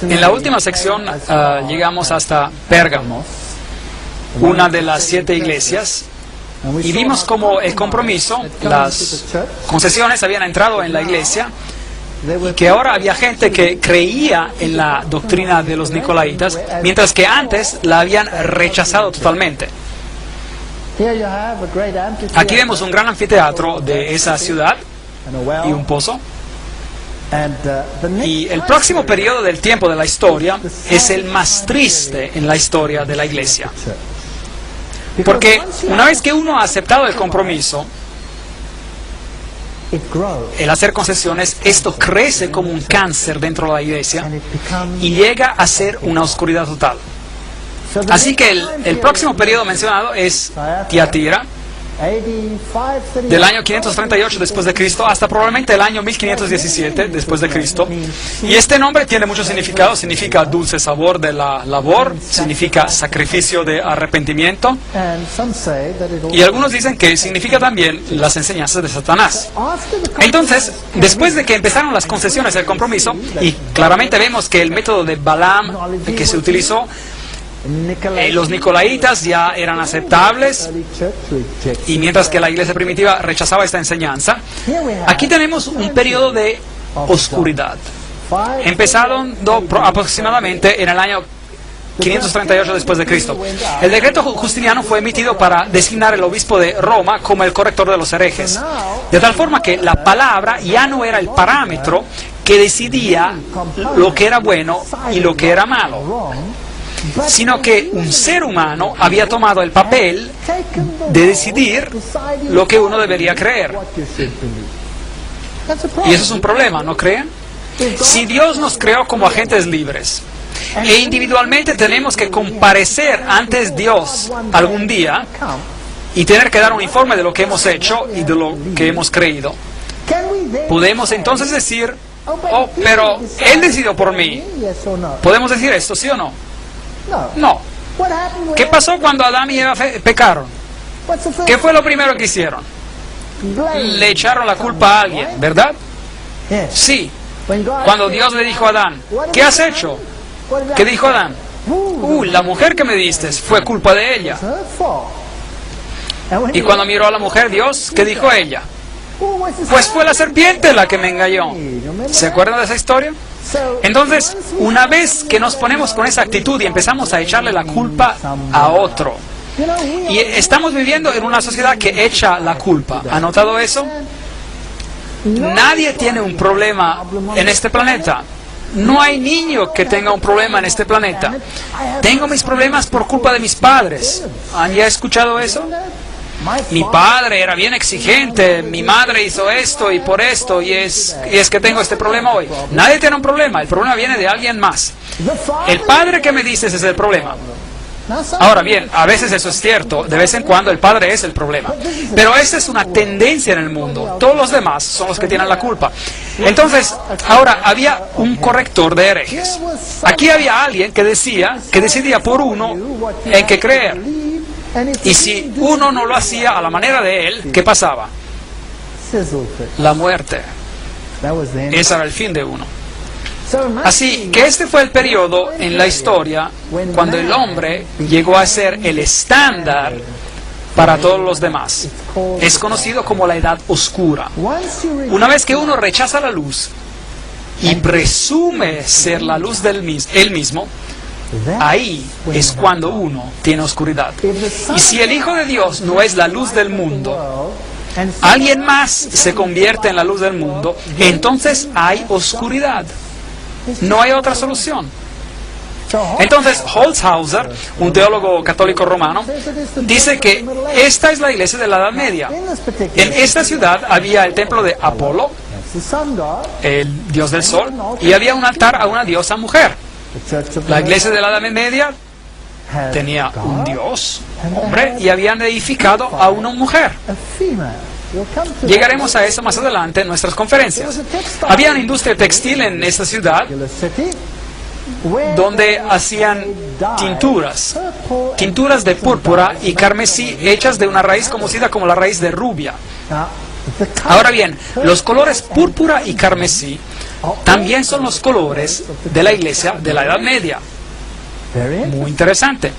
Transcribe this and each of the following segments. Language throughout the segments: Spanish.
En la última sección llegamos hasta Pérgamo, una de las 7 iglesias, y vimos cómo el compromiso, las concesiones habían entrado en la iglesia, y que ahora había gente que creía en la doctrina de los Nicolaitas, mientras que antes la habían rechazado totalmente. Aquí vemos un gran anfiteatro de esa ciudad y un pozo. Y el próximo periodo del tiempo de la historia es el más triste en la historia de la iglesia. Porque una vez que uno ha aceptado el compromiso, el hacer concesiones, esto crece como un cáncer dentro de la iglesia y llega a ser una oscuridad total. Así que el próximo periodo mencionado es Tiatira, del año 538 después de Cristo hasta probablemente el año 1517 después de Cristo. Y este nombre tiene mucho significado. Significa dulce sabor de la labor, significa sacrificio de arrepentimiento, y algunos dicen que significa también las enseñanzas de Satanás. Entonces, después de que empezaron las concesiones del compromiso, y claramente vemos que el método de Balaam que se utilizó, los Nicolaitas ya eran aceptables, y mientras que la iglesia primitiva rechazaba esta enseñanza, aquí tenemos un periodo de oscuridad, empezando aproximadamente en el año 538 después de Cristo. El decreto Justiniano fue emitido para designar el obispo de Roma como el corrector de los herejes, de tal forma que la palabra ya no era el parámetro que decidía lo que era bueno y lo que era malo, sino que un ser humano había tomado el papel de decidir lo que uno debería creer. Y eso es un problema, ¿no creen? Si Dios nos creó como agentes libres, e individualmente tenemos que comparecer ante Dios algún día y tener que dar un informe de lo que hemos hecho y de lo que hemos creído, podemos entonces decir, oh, pero Él decidió por mí. ¿Podemos decir esto, sí o no? No. ¿Qué pasó cuando Adán y Eva pecaron? ¿Qué fue lo primero que hicieron? Le echaron la culpa a alguien, ¿verdad? Sí. Cuando Dios le dijo a Adán, ¿qué has hecho? ¿Qué dijo Adán? La mujer que me diste, fue culpa de ella. Y cuando miró a la mujer, Dios, ¿qué dijo ella? Pues fue la serpiente la que me engañó. ¿Se acuerdan de esa historia? Entonces, una vez que nos ponemos con esa actitud y empezamos a echarle la culpa a otro, y estamos viviendo en una sociedad que echa la culpa, ¿ha notado eso? Nadie tiene un problema en este planeta. No hay niño que tenga un problema en este planeta. Tengo mis problemas por culpa de mis padres. ¿Han ya escuchado eso? Mi padre era bien exigente, mi madre hizo esto y por esto, y es que tengo este problema hoy. Nadie tiene un problema, el problema viene de alguien más. El padre que me dices es el problema. Ahora bien, a veces eso es cierto, de vez en cuando el padre es el problema, pero esa es una tendencia en el mundo, todos los demás son los que tienen la culpa. Entonces, ahora había un corrector de herejes. Aquí había alguien que decidía por uno en qué creer, y si uno no lo hacía a la manera de él, ¿qué pasaba? La muerte. Ese era el fin de uno. Así que este fue el periodo en la historia cuando el hombre llegó a ser el estándar para todos los demás. Es conocido como la Edad Oscura. Una vez que uno rechaza la luz y presume ser la luz del él mismo, ahí es cuando uno tiene oscuridad. Y si el Hijo de Dios no es la luz del mundo, alguien más se convierte en la luz del mundo, entonces hay oscuridad. No hay otra solución. Entonces, Holzhauser, un teólogo católico romano, dice que esta es la iglesia de la Edad Media. En esta ciudad había el templo de Apolo, el dios del sol, y había un altar a una diosa mujer. La iglesia de la Edad Media tenía un dios, hombre, y habían edificado a una mujer. Llegaremos a eso más adelante en nuestras conferencias. Había una industria textil en esta ciudad donde hacían tinturas de púrpura y carmesí hechas de una raíz conocida como la raíz de rubia. Ahora bien, los colores púrpura y carmesí también son los colores de la iglesia de la Edad Media. Muy interesante.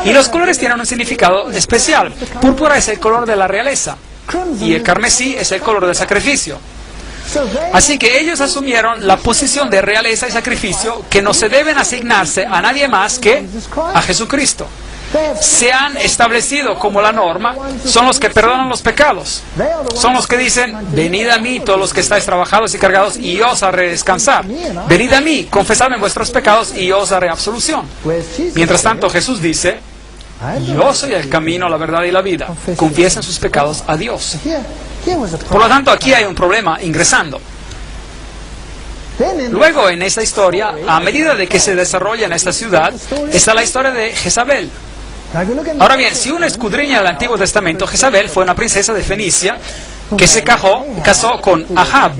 Y los colores tienen un significado especial. Púrpura es el color de la realeza y el carmesí es el color del sacrificio. Así que ellos asumieron la posición de realeza y sacrificio que no se deben asignarse a nadie más que a Jesucristo. Se han establecido como la norma, son los que perdonan los pecados. Son los que dicen, venid a mí todos los que estáis trabajados y cargados y yo os haré descansar. Venid a mí, confesadme vuestros pecados y yo os haré absolución. Mientras tanto Jesús dice, yo soy el camino, la verdad y la vida. Confiesen sus pecados a Dios. Por lo tanto, aquí hay un problema ingresando. Luego, en esta historia, a medida de que se desarrolla en esta ciudad, está la historia de Jezabel. Ahora bien, si uno escudriña el Antiguo Testamento, Jezabel fue una princesa de Fenicia que se casó con Ahab,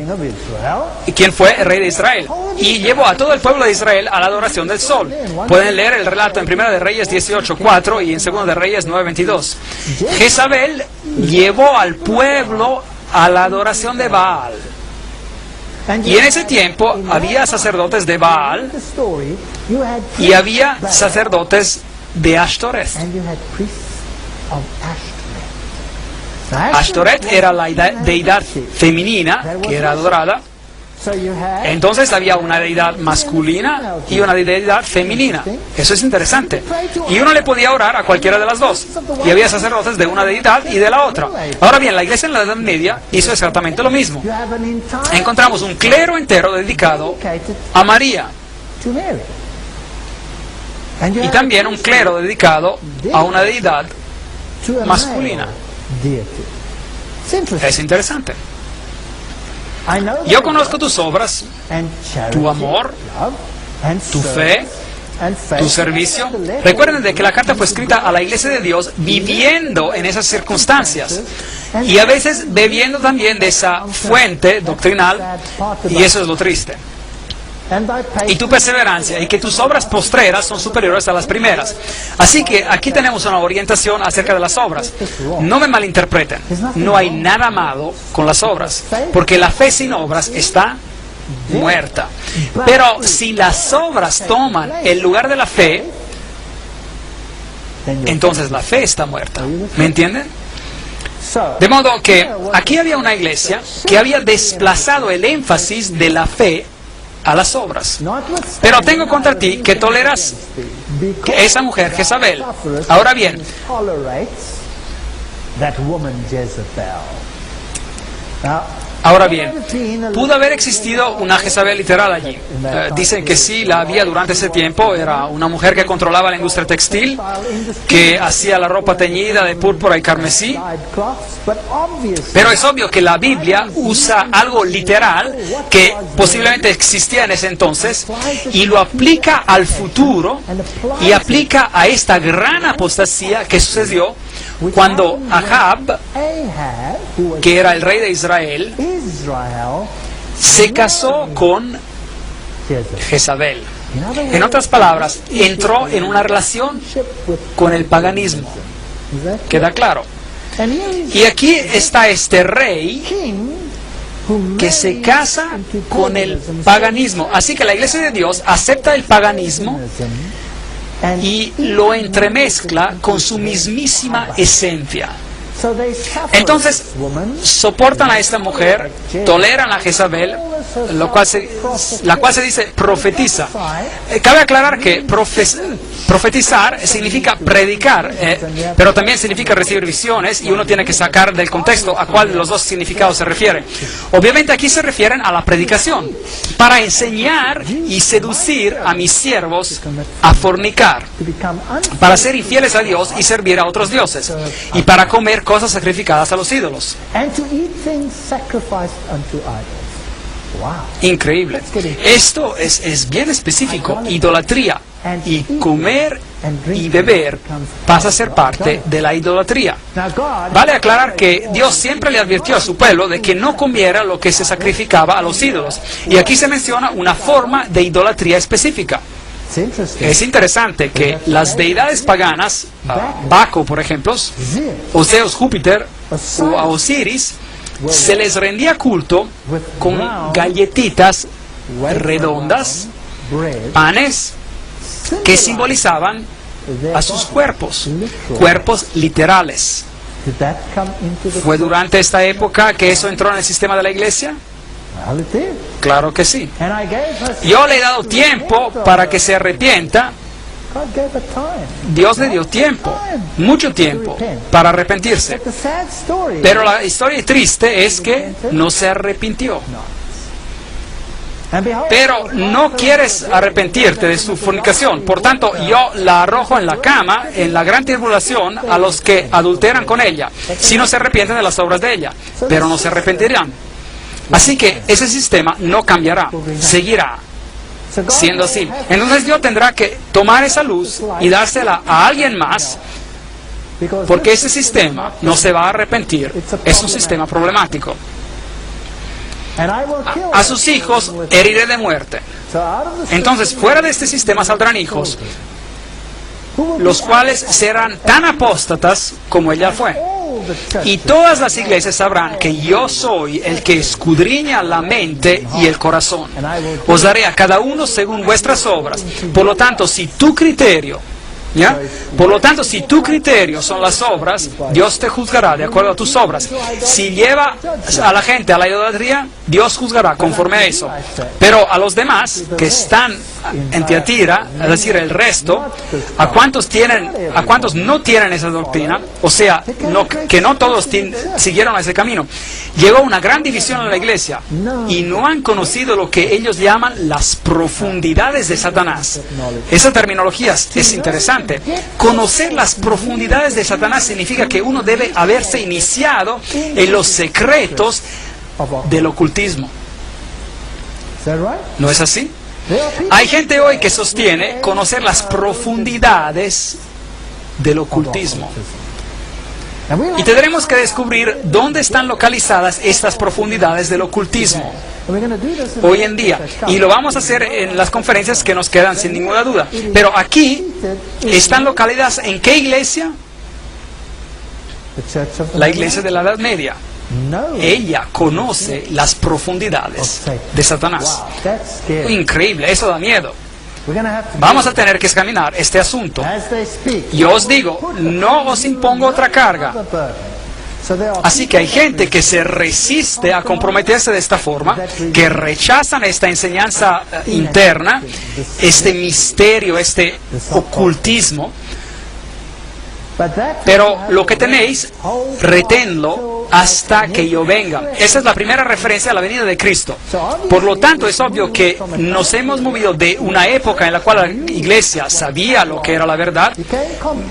quien fue el rey de Israel, y llevó a todo el pueblo de Israel a la adoración del sol. Pueden leer el relato en 1 de Reyes 18:4 y en 2 de Reyes 9:22. Jezabel llevó al pueblo a la adoración de Baal. Y en ese tiempo había sacerdotes de Baal y había sacerdotes de Ashtoreth. Ashtoreth era la deidad femenina que era adorada. Entonces había una deidad masculina y una deidad femenina. Eso es interesante. Y uno le podía orar a cualquiera de las dos. Y había sacerdotes de una deidad y de la otra. Ahora bien, la iglesia en la Edad Media hizo exactamente lo mismo. Encontramos un clero entero dedicado a María. Y también un clero dedicado a una deidad masculina. Es interesante. Yo conozco tus obras, tu amor, tu fe, tu servicio. Recuerden de que la carta fue escrita a la iglesia de Dios viviendo en esas circunstancias y a veces bebiendo también de esa fuente doctrinal, y eso es lo triste. Y tu perseverancia y que tus obras postreras son superiores a las primeras. Así que aquí tenemos una orientación acerca de las obras. No me malinterpreten, no hay nada malo con las obras, porque la fe sin obras está muerta. Pero si las obras toman el lugar de la fe, entonces la fe está muerta. ¿Me entienden? De modo que aquí había una iglesia que había desplazado el énfasis de la fe a las obras. Pero tengo contra ti que toleras que esa mujer Jezabel. Ahora bien, Ahora bien, pudo haber existido una Jezabel literal allí. Dicen que sí, la había durante ese tiempo. Era una mujer que controlaba la industria textil, que hacía la ropa teñida de púrpura y carmesí. Pero es obvio que la Biblia usa algo literal que posiblemente existía en ese entonces y lo aplica al futuro y aplica a esta gran apostasía que sucedió cuando Ahab, que era el rey de Israel, se casó con Jezabel. En otras palabras, entró en una relación con el paganismo. ¿Queda claro? Y aquí está este rey que se casa con el paganismo. Así que la Iglesia de Dios acepta el paganismo y lo entremezcla con su mismísima esencia. Entonces, soportan a esta mujer, toleran a Jezabel, la cual se dice profetiza. Cabe aclarar que profetizar significa predicar, pero también significa recibir visiones, y uno tiene que sacar del contexto a cuál de los dos significados se refiere. Obviamente aquí se refieren a la predicación, para enseñar y seducir a mis siervos a fornicar, para ser infieles a Dios y servir a otros dioses, y para comer cosas sacrificadas a los ídolos. Increíble. Esto es bien específico. Idolatría. Y comer y beber pasa a ser parte de la idolatría. Vale aclarar que Dios siempre le advirtió a su pueblo de que no comiera lo que se sacrificaba a los ídolos. Y aquí se menciona una forma de idolatría específica. Es interesante que las deidades paganas, Baco por ejemplo, o Zeus, Júpiter, o a Osiris, se les rendía culto con galletitas redondas, panes que simbolizaban a sus cuerpos literales. ¿Fue durante esta época que eso entró en el sistema de la iglesia? Claro que sí. Yo le he dado tiempo para que se arrepienta. Dios le dio tiempo, mucho tiempo, para arrepentirse. Pero la historia triste es que no se arrepintió. Pero no quieres arrepentirte de su fornicación. Por tanto, yo la arrojo en la cama, en la gran tribulación, a los que adulteran con ella, si no se arrepienten de las obras de ella. Pero no se arrepentirán. Así que ese sistema no cambiará, seguirá siendo así. Entonces Dios tendrá que tomar esa luz y dársela a alguien más, porque ese sistema no se va a arrepentir. Es un sistema problemático. A sus hijos heriré de muerte. Entonces, fuera de este sistema saldrán hijos, los cuales serán tan apóstatas como ella fue. Y todas las iglesias sabrán que yo soy el que escudriña la mente y el corazón. Os daré a cada uno según vuestras obras. Por lo tanto, si tu criterio son las obras, Dios te juzgará de acuerdo a tus obras. Si lleva a la gente a la idolatría, Dios juzgará conforme a eso. Pero a los demás que están en Tiatira, es decir, el resto, a cuantos no tienen esa doctrina, o sea, que no todos siguieron ese camino, llegó una gran división en la iglesia y no han conocido lo que ellos llaman las profundidades de Satanás. Esa terminología es interesante. Conocer las profundidades de Satanás significa que uno debe haberse iniciado en los secretos del ocultismo. ¿No es así? Hay gente hoy que sostiene conocer las profundidades del ocultismo. Y tendremos que descubrir dónde están localizadas estas profundidades del ocultismo hoy en día. Y lo vamos a hacer en las conferencias que nos quedan sin ninguna duda. Pero aquí están localizadas ¿en qué iglesia? La iglesia de la Edad Media. Ella conoce las profundidades de Satanás. Increíble, eso da miedo. Vamos a tener que examinar este asunto. Yo os digo, no os impongo otra carga. Así que hay gente que se resiste a comprometerse de esta forma, que rechazan esta enseñanza interna, este misterio, este ocultismo. Pero lo que tenéis, reténlo hasta que yo venga. Esa es la primera referencia a la venida de Cristo. Por lo tanto, es obvio que nos hemos movido de una época en la cual la iglesia sabía lo que era la verdad,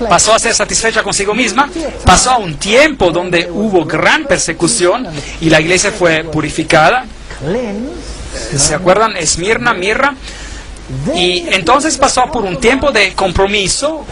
pasó a ser satisfecha consigo misma, pasó a un tiempo donde hubo gran persecución y la iglesia fue purificada. ¿Se acuerdan? Esmirna, Mirra. Y entonces pasó por un tiempo de compromiso